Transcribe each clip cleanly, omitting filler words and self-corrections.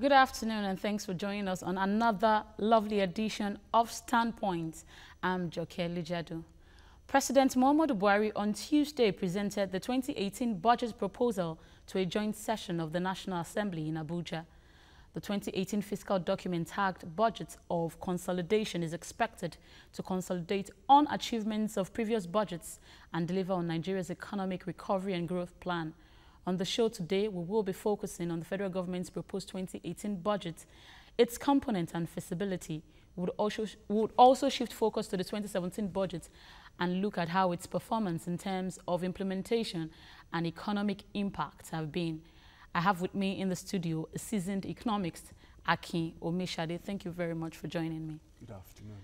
Good afternoon and thanks for joining us on another lovely edition of StandPoint. I'm Joke Lijadu. President Muhammadu Buhari on Tuesday presented the 2018 budget proposal to a joint session of the National Assembly in Abuja. The 2018 fiscal document tagged Budget of Consolidation is expected to consolidate on achievements of previous budgets and deliver on Nigeria's economic recovery and growth plan. On the show today, we will be focusing on the federal government's proposed 2018 budget, its component and feasibility. We would also shift focus to the 2017 budget and look at how its performance in terms of implementation and economic impact have been. I have with me in the studio a seasoned economist, Akin Omishade. Thank you very much for joining me. Good afternoon.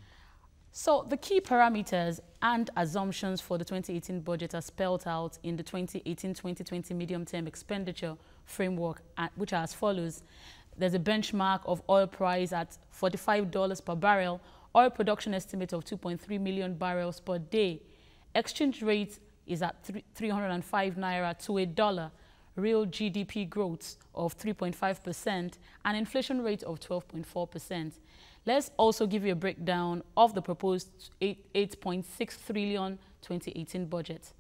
So the key parameters and assumptions for the 2018 budget are spelled out in the 2018-2020 medium-term expenditure framework, which are as follows. There's a benchmark of oil price at $45 per barrel, oil production estimate of 2.3 million barrels per day. Exchange rate is at 305 naira to a dollar, real GDP growth of 3.5%, and inflation rate of 12.4%. Let's also give you a breakdown of the proposed 8.6 trillion 2018 budget.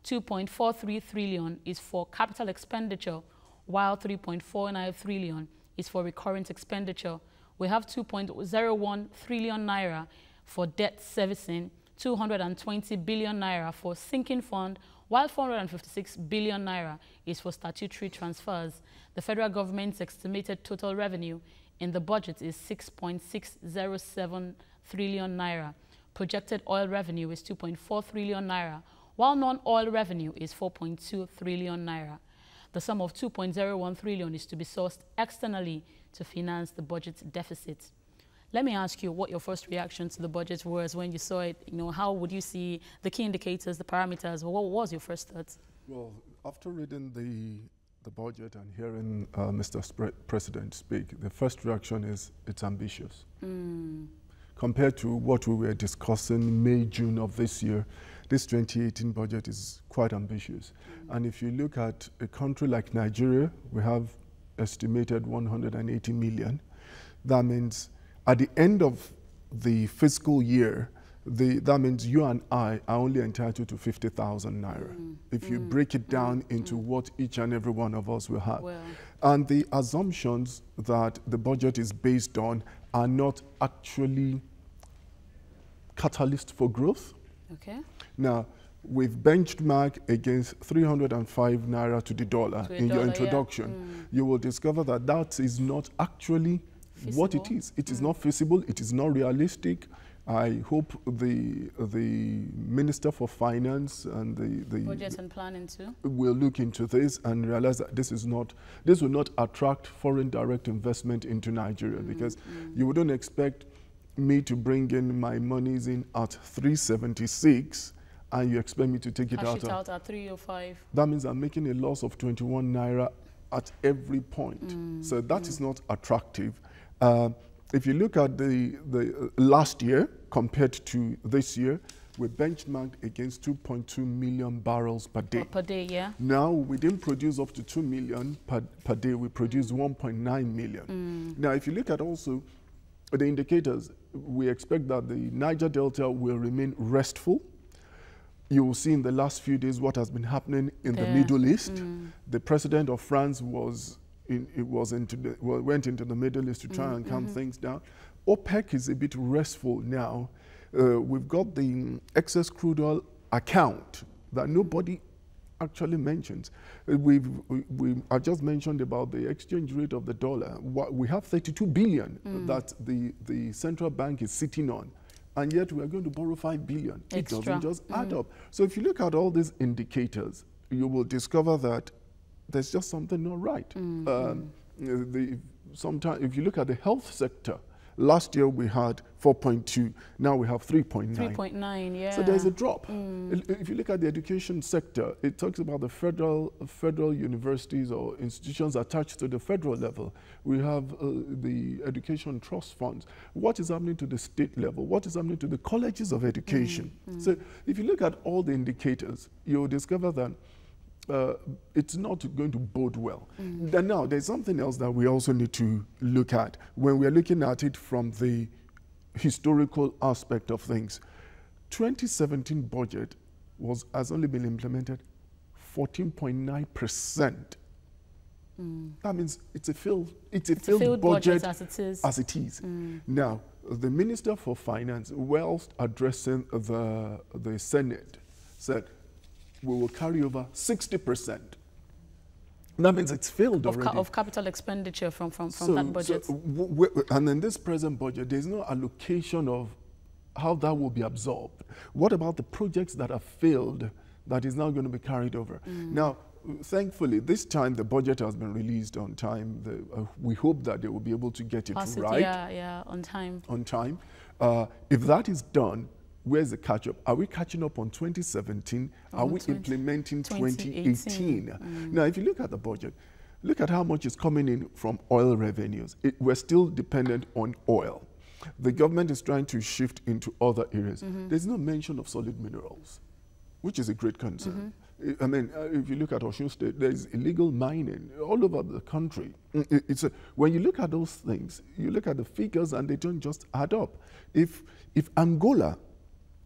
2.43 trillion is for capital expenditure, while 3.49 trillion is for recurrent expenditure. We have 2.01 trillion naira for debt servicing, 220 billion naira for sinking fund, while 456 billion naira is for statutory transfers. The federal government's estimated total revenue in the budget is 6.607 trillion naira. Projected oil revenue is 2.4 trillion naira, while non-oil revenue is 4.2 trillion naira. The sum of 2.01 trillion is to be sourced externally to finance the budget deficit. Let me ask you what your first reaction to the budget was when you saw it. How would you see the key indicators, the parameters? What was your first thoughts? Well, after reading the budget and hearing Mr. President speak, the first reaction is it's ambitious. Compared to what we were discussing May, June of this year, this 2018 budget is quite ambitious. And if you look at a country like Nigeria, we have estimated 180 million. That means at the end of the fiscal year, that means you and I are only entitled to 50,000 naira. If you break it down into what each and every one of us will have. Well. And the assumptions that the budget is based on are not actually catalyst for growth. Okay. Now, we've benchmarked against 305 naira to the dollar in your introduction. Yeah. You will discover that that is not actually feasible. What it is. It is not feasible. It is not realistic. I hope the Minister for Finance and the Budget and Planning too will look into this and realize that this will not attract foreign direct investment into Nigeria, because you wouldn't expect me to bring in my monies in at 376 and you expect me to take it out at 305. That means I'm making a loss of 21 naira at every point. So that is not attractive. If you look at the last year compared to this year, we benchmarked against 2.2 million barrels per day. Per day, yeah. Now, we didn't produce up to 2 million per day. We produced 1.9 million. Now, if you look at also the indicators, we expect that the Niger Delta will remain restful. You will see in the last few days what has been happening in the Middle East. The president of France went into the Middle East to try and calm things down. OPEC is a bit restful now. We've got the excess crude oil account that nobody actually mentions. I just mentioned about the exchange rate of the dollar. We have 32 billion that the central bank is sitting on, and yet we are going to borrow 5 billion. Extra. It doesn't just add up. So if you look at all these indicators, you will discover that there's just something not right. Sometimes, if you look at the health sector, last year we had 4.2, now we have 3.9. 3.9, yeah. So there's a drop. If you look at the education sector, it talks about the federal universities or institutions attached to the federal level. We have the education trust funds. What is happening to the state level? What is happening to the colleges of education? So if you look at all the indicators, you'll discover that it's not going to bode well. Then now, there's something else that we also need to look at when we're looking at it from the historical aspect of things. 2017 budget has only been implemented 14.9%. That means it's a failed budget as it is. Now, the Minister for Finance, whilst addressing the Senate, said we will carry over 60%. That means it's failed already. Of capital expenditure from that budget. And in this present budget, there's no allocation of how that will be absorbed. What about the projects that have failed that is now going to be carried over? Now, thankfully, this time the budget has been released on time. We hope that they will be able to get it right. Yeah, on time. On time. If that is done, where's the catch-up? Are we catching up on 2017? Are we implementing 2018? Now, if you look at the budget, look at how much is coming in from oil revenues. We're still dependent on oil. The government is trying to shift into other areas. There's no mention of solid minerals, which is a great concern. I mean, if you look at Osun State, there's illegal mining all over the country. When you look at those things, you look at the figures and they don't just add up. If Angola,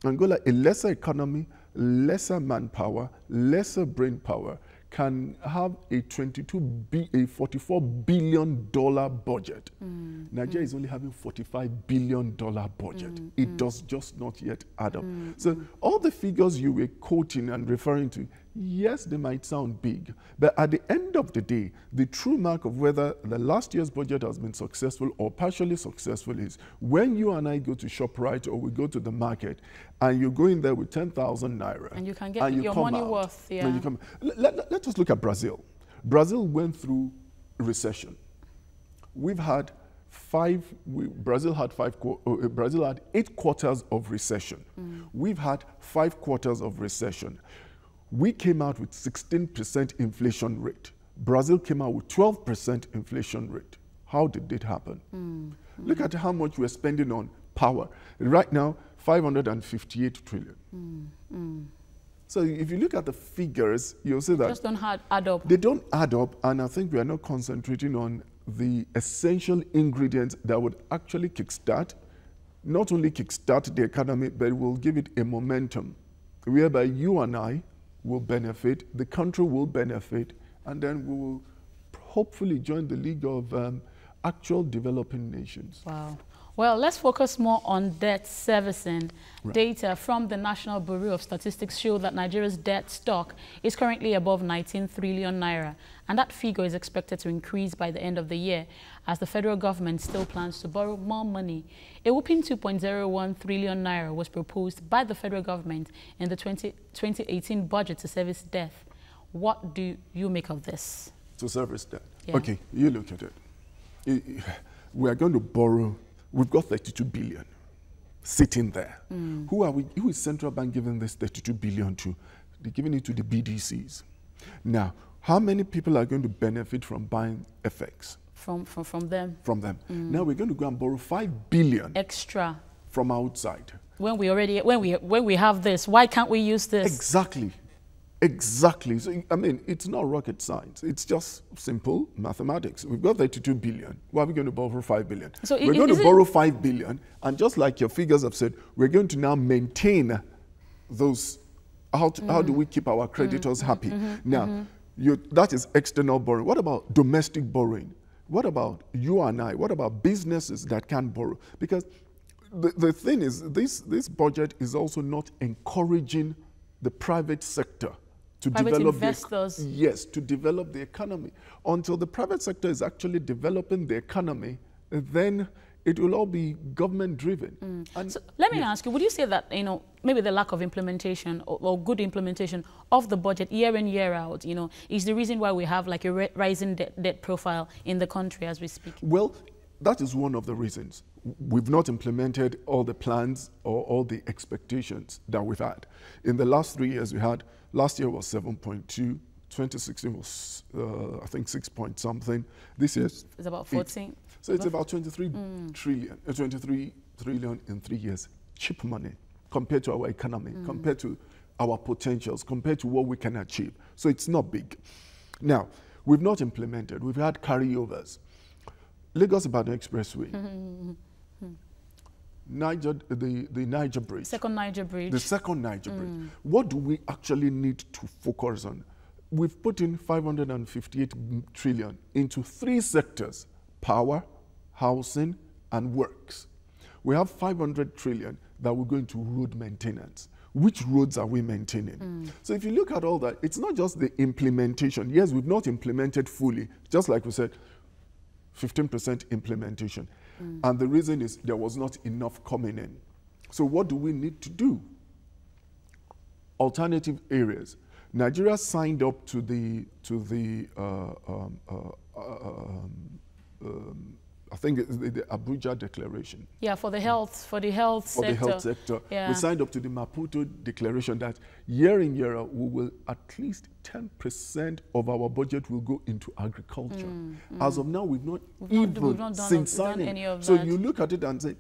a lesser economy, lesser manpower, lesser brain power, can have a $44 billion budget. Nigeria is only having $45 billion budget. It does just not yet add up. So all the figures you were quoting and referring to, yes, they might sound big, but at the end of the day, the true mark of whether the last year's budget has been successful or partially successful is when you and I go to ShopRite or we go to the market and you go in there with 10,000 naira. And you can get your money worth. Yeah. Let us look at Brazil. Brazil went through recession. We've had Brazil had 8 quarters of recession. We've had 5 quarters of recession. We came out with 16% inflation rate. Brazil came out with 12% inflation rate. How did it happen? Look at how much we're spending on power. Right now, 558 trillion. So if you look at the figures, you'll see that just don't add up. They don't add up, and I think we are not concentrating on the essential ingredients that would actually kickstart, not only kickstart the economy, but will give it a momentum, whereby you and I will benefit, the country will benefit, and then we will hopefully join the league of actual developing nations. Wow. Well, let's focus more on debt servicing. Right. Data from the National Bureau of Statistics show that Nigeria's debt stock is currently above 19 trillion naira, and that figure is expected to increase by the end of the year as the federal government still plans to borrow more money. A whopping 2.01 trillion naira was proposed by the federal government in the 2018 budget to service debt. What do you make of this? To service debt? Yeah. Okay, you look at it. We are going to borrow. We've got 32 billion sitting there. Who is central bank giving this 32 billion to? They're giving it to the BDCs. Now, how many people are going to benefit from buying FX? From them. From them. Now we're going to go and borrow 5 billion extra from outside. When we have this, why can't we use this? Exactly. Exactly. So, I mean, it's not rocket science. It's just simple mathematics. We've got 32 billion. Why are we going to borrow 5 billion? So we're going to borrow 5 billion, and just like your figures have said, we're going to now maintain those. How do we keep our creditors happy? Now, that is external borrowing. What about domestic borrowing? What about you and I? What about businesses that can borrow? Because the thing is, this budget is also not encouraging the private sector to develop investors. To develop the economy. Until the private sector is actually developing the economy, then it will all be government driven. So let me ask you, would you say that, maybe the lack of implementation or good implementation of the budget year in, year out, is the reason why we have like a rising debt profile in the country as we speak? Well, that is one of the reasons. We've not implemented all the plans or all the expectations that we've had. In the last 3 years we had, last year was 7.2, 2016 was, I think, 6 point something. This year it's about 14. So it's about 23 trillion in 3 years. Cheap money compared to our economy, compared to our potentials compared to what we can achieve. So it's not big. Now, we've not implemented. We've had carryovers. Lagos-Ibadan Expressway. The Niger Bridge. Second Niger Bridge. The second Niger Bridge. What do we actually need to focus on? We've put in 558 trillion into 3 sectors: power, housing, and works. We have 500 trillion that will go into road maintenance. Which roads are we maintaining? So if you look at all that, it's not just the implementation. Yes, we've not implemented fully. Just like we said, 15% implementation. And the reason is there was not enough coming in. So what do we need to do? Alternative areas. Nigeria signed up to the I think it's the Abuja Declaration. Yeah, for the health sector. The health sector. Yeah. We signed up to the Maputo Declaration that year in, year out, we will at least 10% of our budget will go into agriculture. As of now, we've not done any of that. So you look at it and say,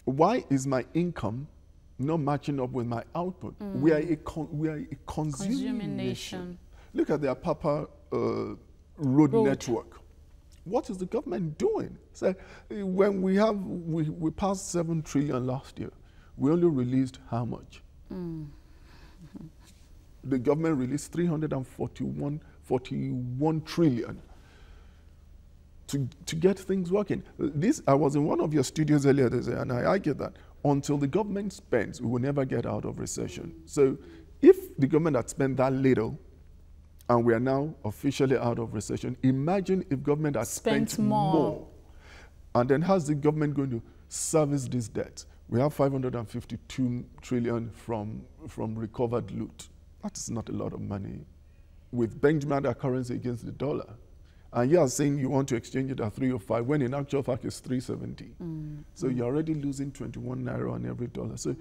why is my income not matching up with my output? We are a consuming nation. Look at the Apapa road network. What is the government doing? So when we passed 7 trillion last year, we only released how much? The government released 341 trillion to get things working. I was in one of your studios earlier this year, and I argued that until the government spends, we will never get out of recession. So if the government had spent that little, and we are now officially out of recession, imagine if government had spent more. And then how's the government going to service this debt? We have 552 trillion from recovered loot. That's not a lot of money. We've benchmarked our currency against the dollar. And you are saying you want to exchange it at 305, when in actual fact it's 370. So you're already losing 21 naira on every dollar. So,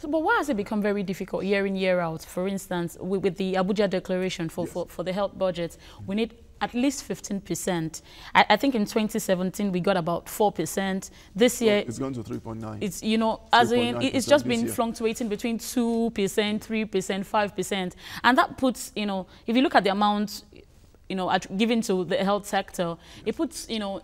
but why has it become very difficult year in, year out? For instance, with the Abuja Declaration for the health budget, we need at least 15%. I think in 2017 we got about 4%. This year it's gone to 3.9. It's, you know, as in it's just been fluctuating between 2%, 3%, 5%, and that puts, you know, if you look at the amount, you know, given to the health sector, it puts, you know,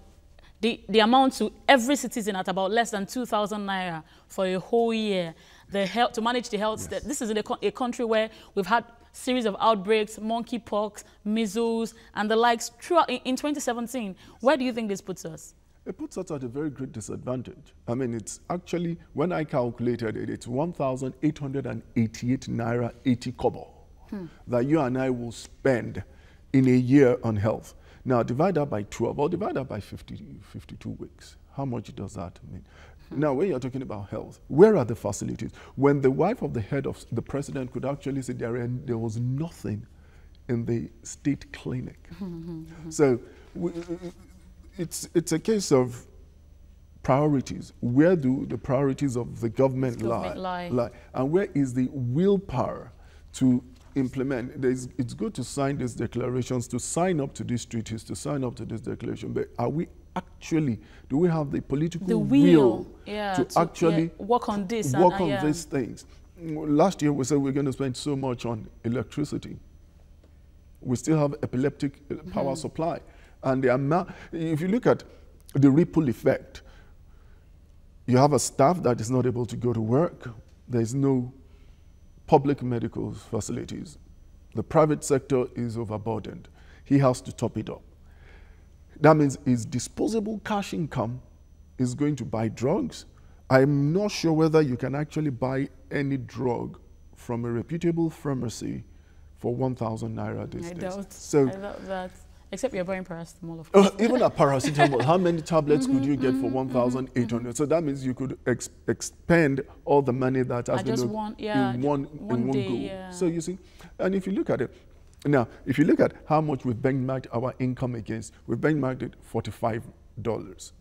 the amount to every citizen at about less than 2,000 naira for a whole year. To manage the health, this is a country where we've had series of outbreaks, monkeypox, measles, and the likes throughout in 2017. Where do you think this puts us? It puts us at a very great disadvantage. I mean, it's actually, when I calculated it, it's 1,888 naira 80 kobo that you and I will spend in a year on health. Now, divide that by 12 or divide that by 52 weeks. How much does that mean? Now, when you're talking about health, where are the facilities? When the wife of the head of the president could actually say there was nothing in the state clinic. So it's a case of priorities. Where do the priorities of the government lie? And where is the willpower to implement? It's good to sign these declarations, to sign up to these treaties, to sign up to this declaration, but are we actually, do we have the political will to actually work on this? These things? Last year we said we're going to spend so much on electricity. We still have epileptic power supply. And the amount, if you look at the ripple effect, you have a staff that is not able to go to work. There's no public medical facilities. The private sector is overburdened. He has to top it up. That means his disposable cash income is going to buy drugs. I'm not sure whether you can actually buy any drug from a reputable pharmacy for 1,000 naira these days. I doubt that. Except you're buying paracetamol, of course. Even a paracetamol, how many tablets could you get for 1,800? So that means you could expend all the money that has been in one go. Yeah. So you see, and if you look at it, now, if you look at how much we've benchmarked our income against, we've benchmarked it $45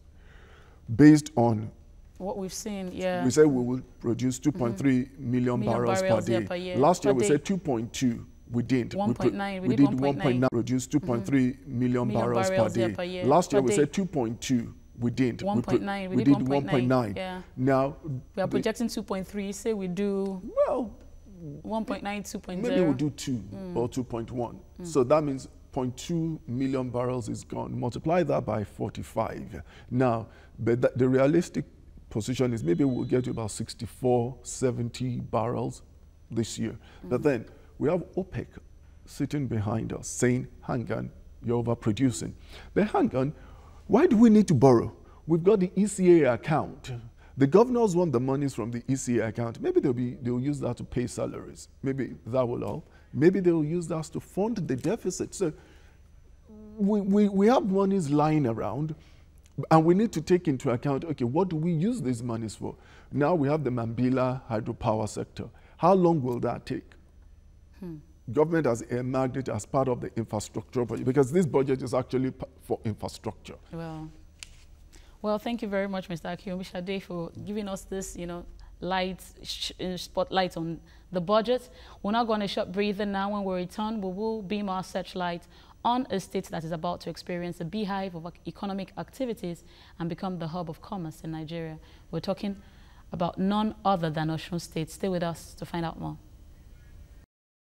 based on what we've seen. We said we will produce 2.3 million barrels per day. Last year we said 2.2. We didn't. 1.9. We did 1.9. Produce 2.3 million barrels per day. Last year we said 2.2. We didn't. 1.9. We did 1.9. Yeah. Now we are projecting 2.3. Say we do 1.9, 2.0. Maybe we'll do 2 or 2.1. So that means 0.2 million barrels is gone. Multiply that by 45. Now, but the realistic position is maybe we'll get to about 64, 70 barrels this year. But then we have OPEC sitting behind us saying, hang on, you're overproducing. But hang on, why do we need to borrow? We've got the ECA account. The governors want the monies from the ECA account. Maybe they'll use that to pay salaries. Maybe that will help. Maybe they'll use that to fund the deficit. So we have monies lying around, and we need to take into account, okay, what do we use these monies for? Now we have the Mambila hydropower sector. How long will that take? Government has earmarked it as part of the infrastructure budget, because this budget is actually for infrastructure. Well, thank you very much, Mr. Akiyomi-Shade, for giving us this, spotlight on the budget. We're now going to short breather now. When we return, we will beam our searchlight on a state that is about to experience a beehive of economic activities and become the hub of commerce in Nigeria. We're talking about none other than Osun State. Stay with us to find out more.